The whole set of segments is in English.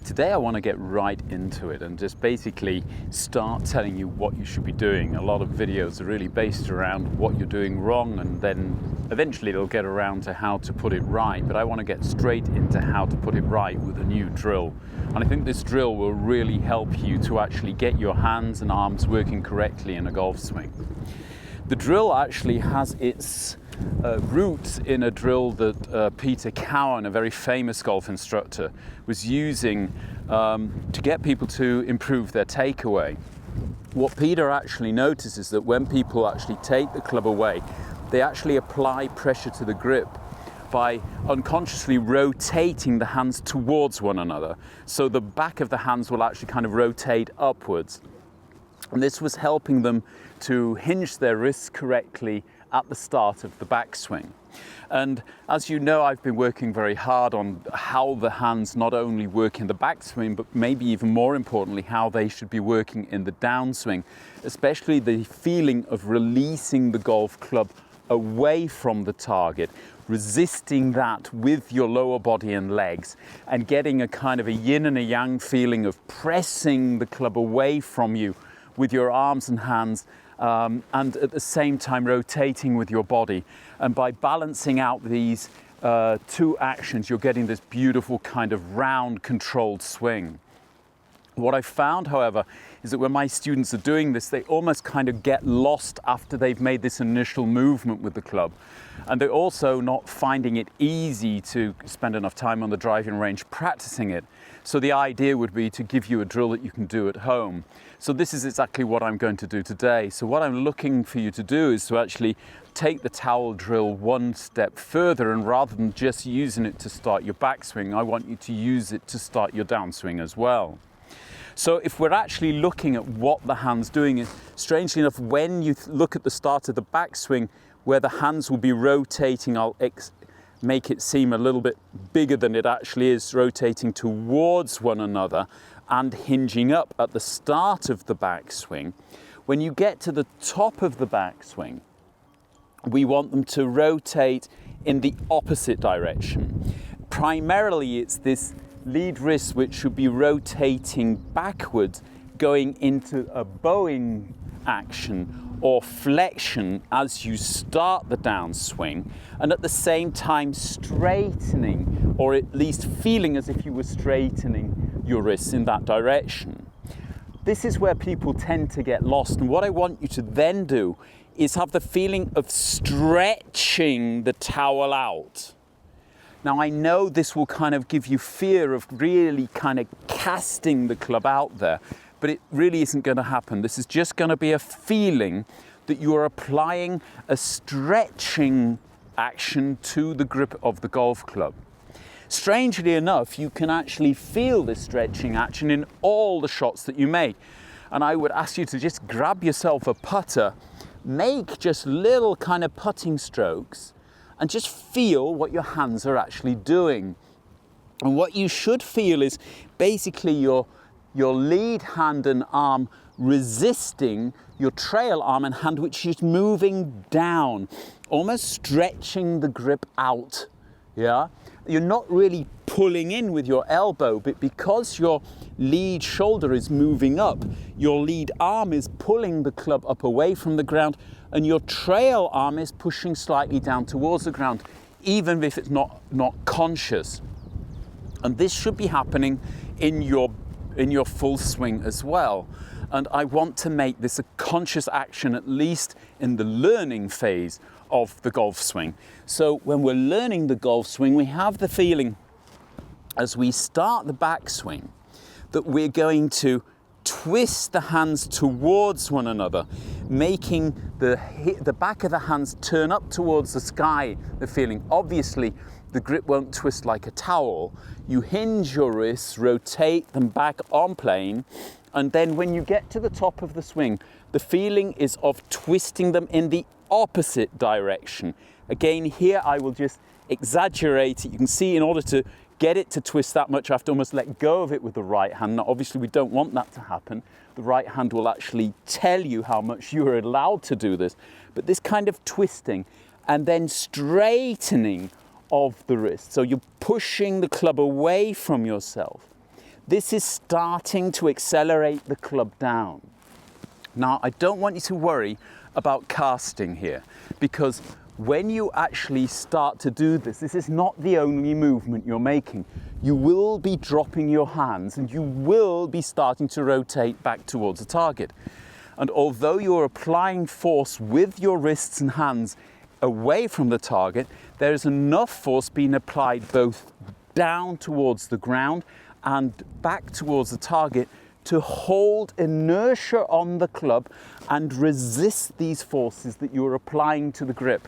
Today I want to get right into it and just basically start telling you what you should be doing. A lot of videos are really based around what you're doing wrong, and then eventually they'll get around to how to put it right. But I want to get straight into how to put it right with a new drill. And I think this drill will really help you to actually get your hands and arms working correctly in a golf swing. The drill actually has its roots in a drill that Peter Cowan, a very famous golf instructor, was using to get people to improve their takeaway. What Peter actually noticed is that when people actually take the club away, they actually apply pressure to the grip by unconsciously rotating the hands towards one another. So the back of the hands will actually kind of rotate upwards. And this was helping them to hinge their wrists correctly at the start of the backswing. And as you know, I've been working very hard on how the hands not only work in the backswing, but maybe even more importantly, how they should be working in the downswing, especially the feeling of releasing the golf club away from the target, resisting that with your lower body and legs, and getting a kind of a yin and a yang feeling of pressing the club away from you with your arms and hands, and at the same time rotating with your body. And by balancing out these two actions, you're getting this beautiful kind of round controlled swing. What I found, however, is that when my students are doing this, they almost kind of get lost after they've made this initial movement with the club. And they're also not finding it easy to spend enough time on the driving range practicing it. So the idea would be to give you a drill that you can do at home. So this is exactly what I'm going to do today. So what I'm looking for you to do is to actually take the towel drill one step further, and rather than just using it to start your backswing, I want you to use it to start your downswing as well. So if we're actually looking at what the hand's doing, is strangely enough, when you look at the start of the backswing, where the hands will be rotating, I'll make it seem a little bit bigger than it actually is, rotating towards one another and hinging up at the start of the backswing. When you get to the top of the backswing, we want them to rotate in the opposite direction. Primarily, it's this lead wrist which should be rotating backwards, going into a bowing action or flexion as you start the downswing, and at the same time straightening, or at least feeling as if you were straightening your wrists in that direction. This is where people tend to get lost, and what I want you to then do is have the feeling of stretching the towel out. Now, I know this will kind of give you fear of really kind of casting the club out there, but it really isn't going to happen. This is just going to be a feeling that you are applying a stretching action to the grip of the golf club. Strangely enough, you can actually feel this stretching action in all the shots that you make. And I would ask you to just grab yourself a putter, make just little kind of putting strokes, and just feel what your hands are actually doing. And what you should feel is basically your lead hand and arm resisting your trail arm and hand, which is moving down, almost stretching the grip out. Yeah, you're not really pulling in with your elbow, but because your lead shoulder is moving up, your lead arm is pulling the club up away from the ground, and your trail arm is pushing slightly down towards the ground, even if it's not conscious. And this should be happening in your full swing as well. And I want to make this a conscious action, at least in the learning phase of the golf swing. So when we're learning the golf swing, we have the feeling as we start the backswing that we're going to twist the hands towards one another, making the back of the hands turn up towards the sky, the feeling. Obviously, the grip won't twist like a towel. You hinge your wrists, rotate them back on plane, and then when you get to the top of the swing, the feeling is of twisting them in the opposite direction. Again, here I will just exaggerate it. You can see in order to get it to twist that much, I have to almost let go of it with the right hand. Now, obviously, we don't want that to happen. The right hand will actually tell you how much you are allowed to do this. But this kind of twisting and then straightening of the wrist. So you're pushing the club away from yourself. This is starting to accelerate the club down. Now, I don't want you to worry about casting here, because when you actually start to do this, this is not the only movement you're making. You will be dropping your hands and you will be starting to rotate back towards the target. And although you're applying force with your wrists and hands away from the target, there is enough force being applied both down towards the ground and back towards the target to hold inertia on the club and resist these forces that you're applying to the grip.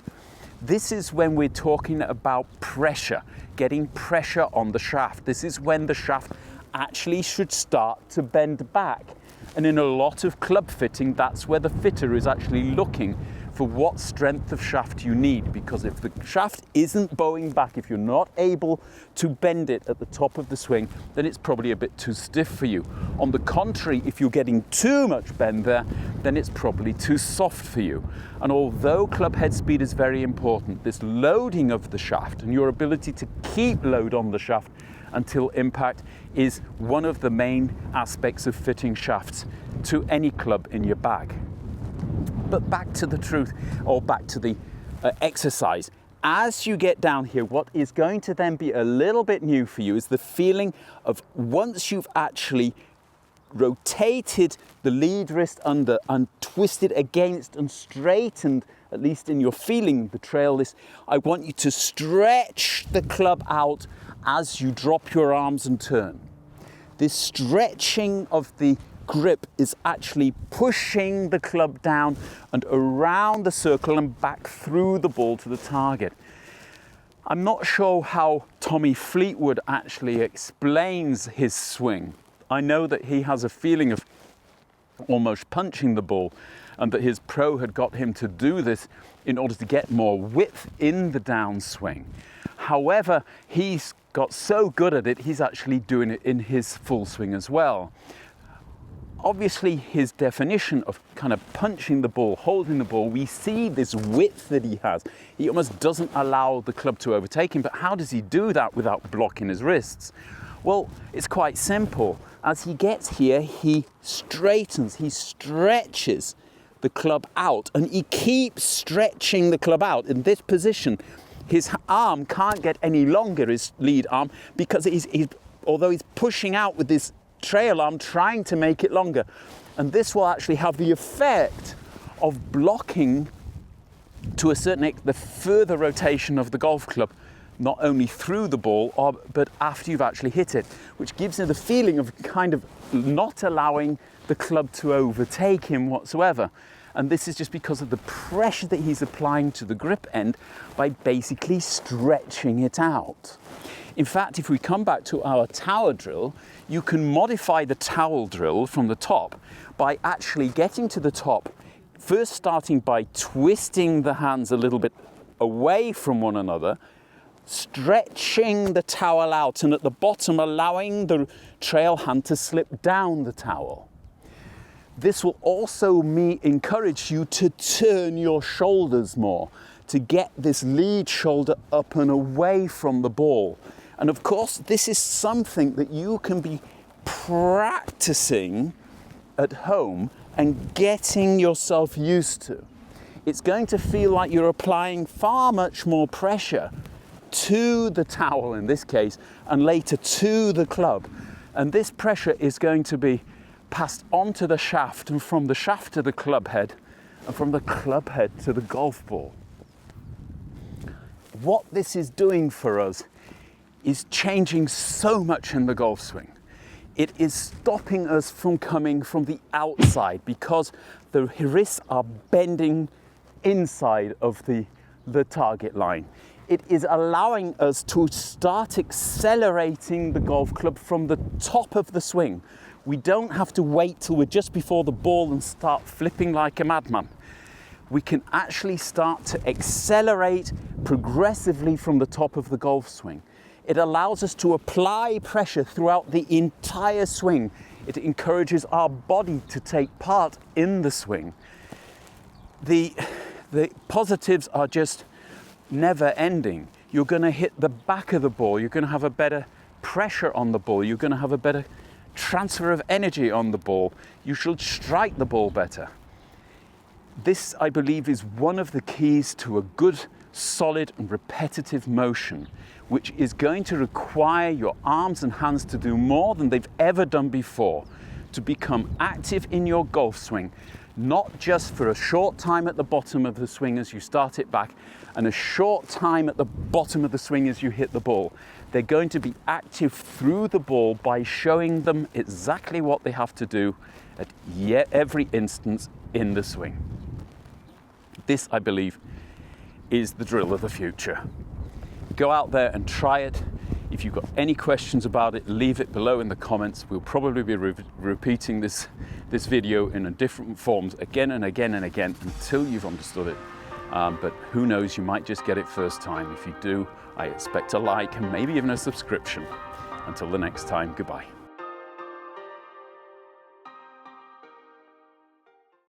This is when we're talking about pressure, getting pressure on the shaft. This is when the shaft actually should start to bend back. And in a lot of club fitting, that's where the fitter is actually looking for what strength of shaft you need, because if the shaft isn't bowing back, if you're not able to bend it at the top of the swing, then it's probably a bit too stiff for you. On the contrary, if you're getting too much bend there, then it's probably too soft for you. And although club head speed is very important, this loading of the shaft and your ability to keep load on the shaft until impact is one of the main aspects of fitting shafts to any club in your bag. But back to the truth, or back to the exercise. As you get down here, what is going to then be a little bit new for you is the feeling of, once you've actually rotated the lead wrist under and twisted against and straightened, at least in your feeling, the trail list, I want you to stretch the club out as you drop your arms and turn. This stretching of the grip is actually pushing the club down and around the circle and back through the ball to the target. I'm not sure how Tommy Fleetwood actually explains his swing. I know that he has a feeling of almost punching the ball, and that his pro had got him to do this in order to get more width in the downswing. However, he's got so good at it, he's actually doing it in his full swing as well. Obviously, his definition of kind of punching the ball, holding the ball, we see this width that he has. He almost doesn't allow the club to overtake him, but how does he do that without blocking his wrists? Well, it's quite simple. As he gets here, he straightens, he stretches the club out, and he keeps stretching the club out. In this position, his arm can't get any longer, his lead arm, because although he's pushing out with this trail arm, trying to make it longer. And this will actually have the effect of blocking, to a certain extent, the further rotation of the golf club, not only through the ball, but after you've actually hit it, which gives you the feeling of kind of not allowing the club to overtake him whatsoever. And this is just because of the pressure that he's applying to the grip end by basically stretching it out. In fact, if we come back to our tower drill, you can modify the towel drill from the top by actually getting to the top, first starting by twisting the hands a little bit away from one another, stretching the towel out, and at the bottom allowing the trail hand to slip down the towel. This will also encourage you to turn your shoulders more, to get this lead shoulder up and away from the ball. And of course, this is something that you can be practicing at home and getting yourself used to. It's going to feel like you're applying far much more pressure to the towel in this case, and later to the club. And this pressure is going to be passed onto the shaft, and from the shaft to the club head, and from the club head to the golf ball. What this is doing for us is changing so much in the golf swing. It is stopping us from coming from the outside, because the wrists are bending inside of the target line. It is allowing us to start accelerating the golf club from the top of the swing. We don't have to wait till we're just before the ball and start flipping like a madman. We can actually start to accelerate progressively from the top of the golf swing. It allows us to apply pressure throughout the entire swing. It encourages our body to take part in the swing. The positives are just never ending. You're going to hit the back of the ball. You're going to have a better pressure on the ball. You're going to have a better transfer of energy on the ball. You should strike the ball better. This, I believe, is one of the keys to a good, solid and repetitive motion, which is going to require your arms and hands to do more than they've ever done before, to become active in your golf swing, not just for a short time at the bottom of the swing as you start it back and a short time at the bottom of the swing as you hit the ball. They're going to be active through the ball by showing them exactly what they have to do at every instance in the swing. This, I believe, is the drill of the future. Go out there and try it. If you've got any questions about it, leave it below in the comments. We'll probably be repeating this video in different forms again and again and again until you've understood it. But who knows, you might just get it first time. If you do, I expect a like and maybe even a subscription. Until the next time, goodbye.